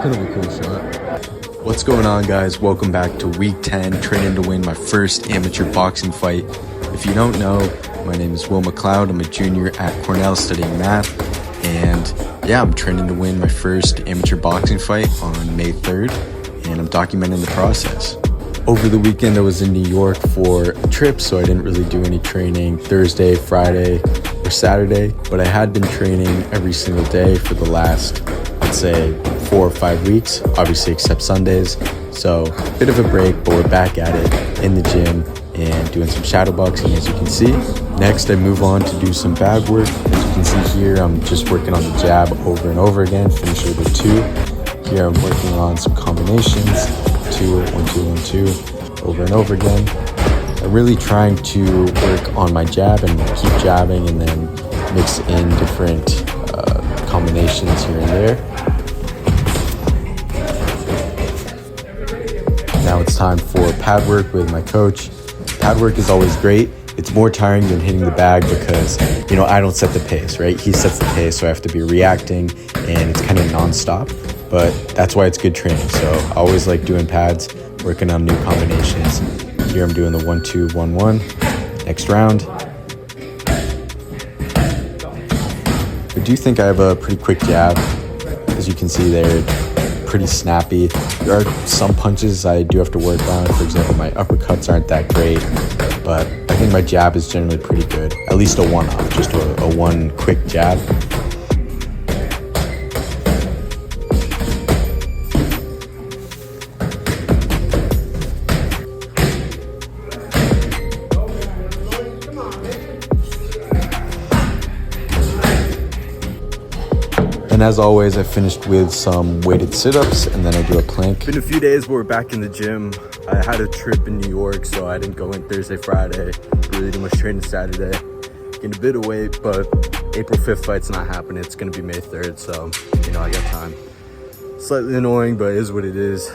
kind of a cool shot. What's going on, guys? Welcome back to week 10, training to win my first amateur boxing fight. If you don't know, my name is Will McLeod. I'm a junior at Cornell studying math, and yeah, I'm training to win my first amateur boxing fight on May 3rd, and I'm documenting the process. Over the weekend, I was in New York for a trip, so I didn't really do any training Thursday, Friday, or Saturday, but I had been training every single day for the last, I'd say, 4 or 5 weeks, obviously except Sundays. So a bit of a break, but we're back at it in the gym and doing some shadow boxing, as you can see. Next, I move on to do some bag work. As you can see here, I'm just working on the jab over and over again, finish with a 2. Here I'm working on some combinations, 2, 1, 2, 1, 2, over and over again. I'm really trying to work on my jab and keep jabbing and then mix in different combinations here and there. Now it's time for pad work with my coach. Pad work is always great. It's more tiring than hitting the bag because, I don't set the pace, right? He sets the pace, so I have to be reacting, and it's kind of nonstop. But that's why it's good training. So I always like doing pads, working on new combinations. Here I'm doing the 1, 2, 1, 1. Next round. I do think I have a pretty quick jab. As you can see there, pretty snappy. There are some punches I do have to work on. For example, my uppercuts aren't that great, but I think my jab is generally pretty good. At least a one-off, just a one quick jab. And as always, I finished with some weighted sit-ups, and then I do a plank. It's been a few days, but we're back in the gym. I had a trip in New York, so I didn't go in Thursday, Friday. Really did much training Saturday. Gained a bit of weight, but April 5th fight's not happening. It's gonna be May 3rd, so, I got time. Slightly annoying, but it is what it is.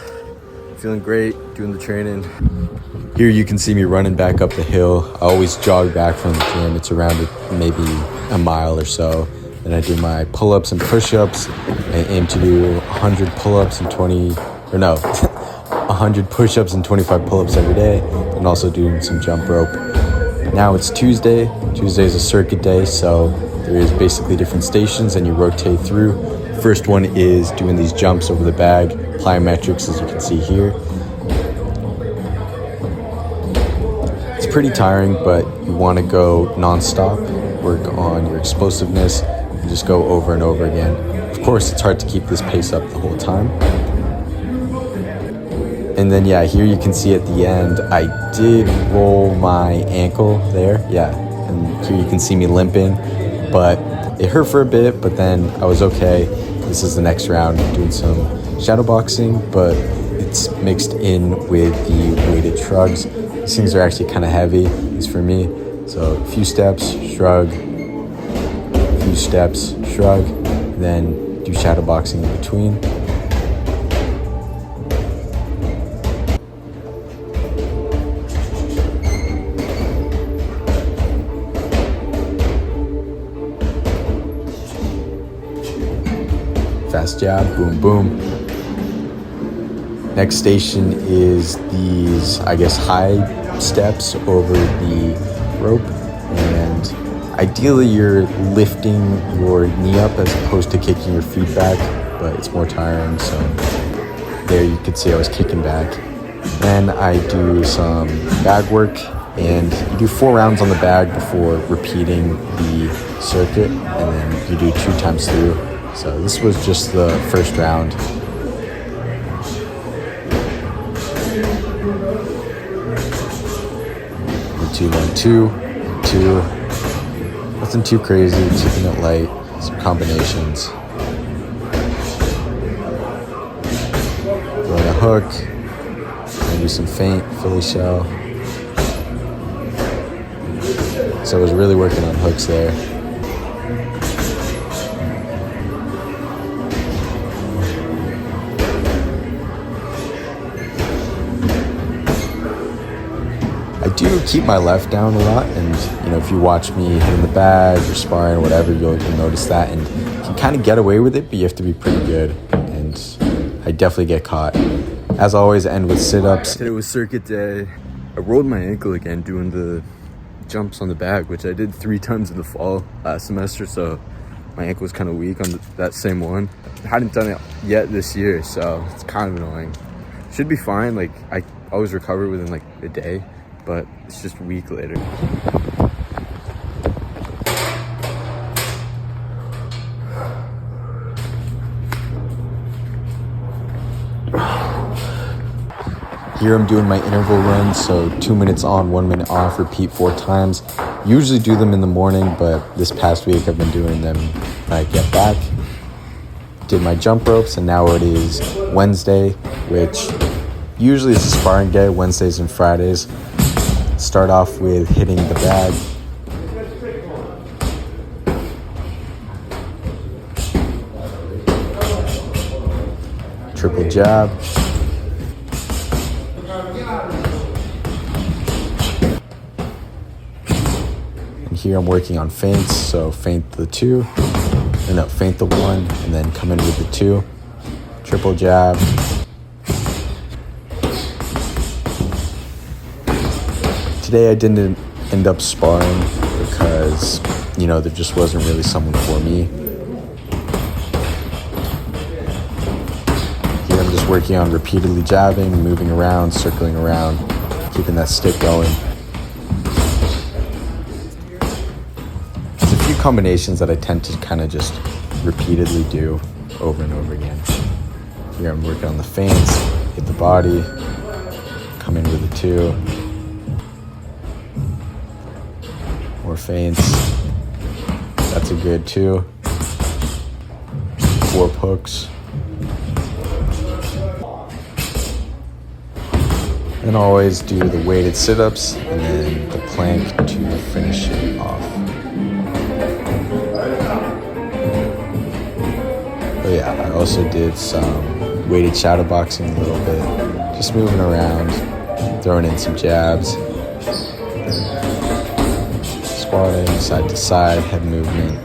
Feeling great, doing the training. Here you can see me running back up the hill. I always jog back from the gym. It's around maybe a mile or so. Then I do my pull-ups and push-ups. I aim to do 100 pull-ups and 100 push-ups and 25 pull-ups every day, and also doing some jump rope. Now it's Tuesday. Tuesday is a circuit day, so there is basically different stations and you rotate through. First one is doing these jumps over the bag, plyometrics, as you can see here. It's pretty tiring, but you want to go non-stop, work on your explosiveness, and just go over and over again. Of course, it's hard to keep this pace up the whole time. And then, here you can see at the end, I did roll my ankle there. And here you can see me limping, but it hurt for a bit, but then I was okay. This is the next round, doing some shadow boxing, but it's mixed in with the weighted shrugs. These things are actually kind of heavy, at least for me. So a few steps, shrug, few steps, shrug, then do shadow boxing in between. Fast jab, boom, boom. Next station is these, high steps over the rope, and ideally you're lifting your knee up as opposed to kicking your feet back, but it's more tiring, so there you could see I was kicking back. Then I do some bag work, and you do 4 rounds on the bag before repeating the circuit, and then you do 2 times through. So this was just the first round. 2, 1, 2, 2. Nothing too crazy, keeping it light, some combinations. Throwing a hook, and do some feint, Philly shell. So I was really working on hooks there. I do keep my left down a lot, and if you watch me hitting the bag or sparring or whatever, you'll notice that, and you can kind of get away with it, but you have to be pretty good. And I definitely get caught. As always, I end with sit-ups. Today was circuit day. I rolled my ankle again doing the jumps on the bag, which I did 3 times in the fall last semester, so my ankle was kind of weak on that same one. I hadn't done it yet this year, so it's kind of annoying. Should be fine, like I always recover within like a day, but it's just a week later. Here I'm doing my interval runs, so 2 minutes on, 1 minute off, repeat 4 times. Usually do them in the morning, but this past week I've been doing them when I get back. Did my jump ropes, and now it is Wednesday, which usually is a sparring day, Wednesdays and Fridays. Start off with hitting the bag. Triple jab. And here I'm working on feints, so feint the 2, or no, feint the 1, and then come in with the 2. Triple jab. Today I didn't end up sparring because, you know, there just wasn't really someone for me. Here I'm just working on repeatedly jabbing, moving around, circling around, keeping that stick going. There's a few combinations that I tend to kind of just repeatedly do over and over again. Here I'm working on the feints, hit the body, come in with a 2. More feints. That's a good 2. 4 hooks. And always do the weighted sit-ups and then the plank to finish it off. But yeah, I also did some weighted shadow boxing a little bit. Just moving around, throwing in some jabs. Squatting, side to side, head movement.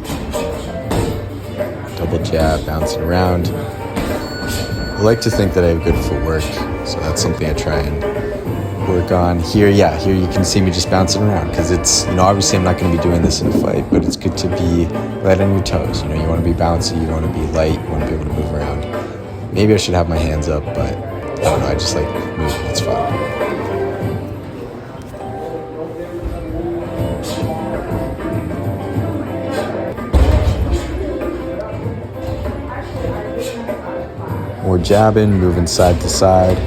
Double jab, bouncing around. I like to think that I have good footwork, so that's something I try and work on. Here you can see me just bouncing around because it's, you know, obviously I'm not going to be doing this in a fight, but it's good to be light on your toes. You know, you want to be bouncy, you want to be light, you want to be able to move around. Maybe I should have my hands up, but I don't know, I just like moving, it's fun. More jabbing, moving side to side,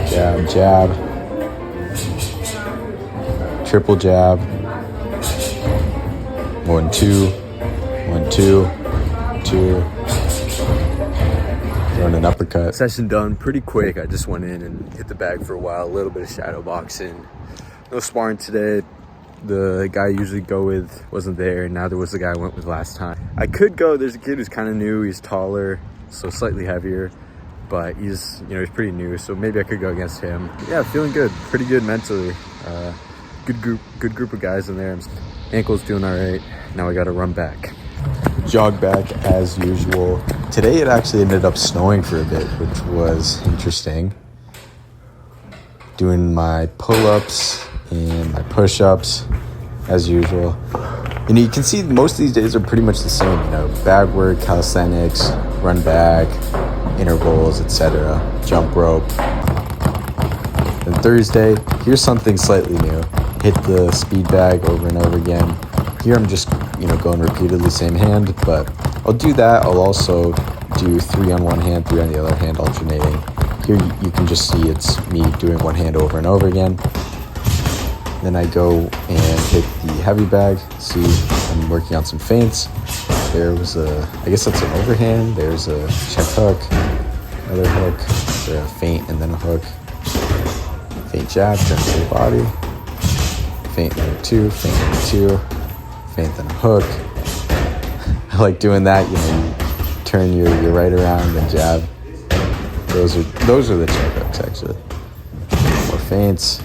jab, jab, triple jab, 1, 2, 1, 2, 2, throwing an uppercut. Session done pretty quick. I just went in and hit the bag for a while, a little bit of shadow boxing. No sparring today. The guy I usually go with wasn't there, and now there was the guy I went with last time. I could go, there's a kid who's kind of new, he's taller, so slightly heavier. But he's pretty new, so maybe I could go against him. Yeah, feeling good, pretty good mentally. Good group of guys in there. Ankle's doing all right. Now I got to run back. Jog back as usual. Today it actually ended up snowing for a bit, which was interesting. Doing my pull-ups and my push-ups as usual. And you can see most of these days are pretty much the same. You know, bag work, calisthenics, run back, intervals, etc., jump rope. Then Thursday, here's something slightly new. Hit the speed bag over and over again. Here I'm just, going repeatedly, same hand, but I'll do that. I'll also do 3 on one hand, 3 on the other hand, alternating. Here you can just see it's me doing one hand over and over again. Then I go and hit the heavy bag. See, I'm working on some feints. There was I guess that's an overhand. There's a check hook, another hook, there's a feint and then a hook. Feint jab, turn to the body. Feint then a 2, feint then a 2, feint then a hook. I like doing that, you turn your right around and jab. Those are the check hooks actually. More feints.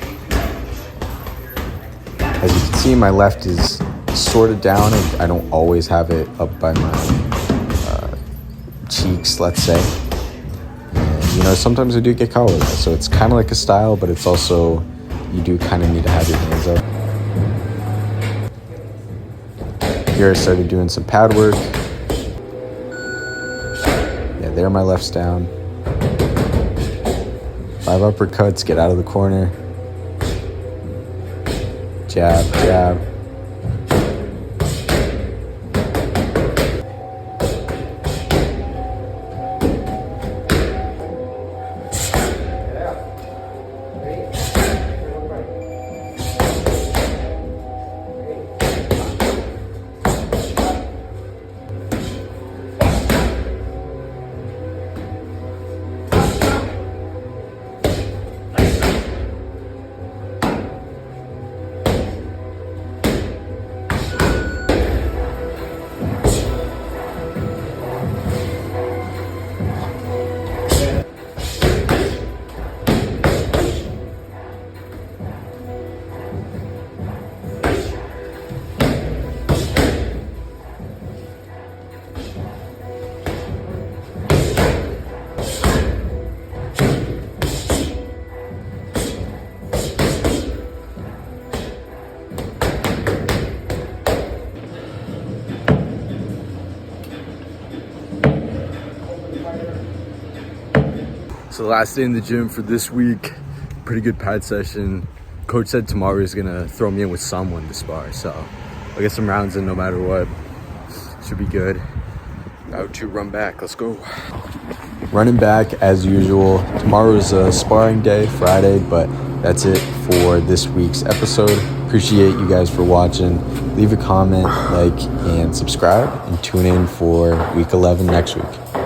As you can see, my left is sort of down, and I don't always have it up by my cheeks, let's say. And you know, sometimes I do get caught with that. So it's kind of like a style, but it's also, you do kind of need to have your hands up. Here I started doing some pad work. Yeah, there my left's down. 5 uppercuts, get out of the corner. Jab, jab. So the last day in the gym for this week, pretty good pad session. Coach said tomorrow he's gonna throw me in with someone to spar, so I'll get some rounds in no matter what. Should be good. About to run back, let's go. Running back as usual. Tomorrow's a sparring day, Friday, but that's it for this week's episode. Appreciate you guys for watching. Leave a comment, like, and subscribe, and tune in for week 11 next week.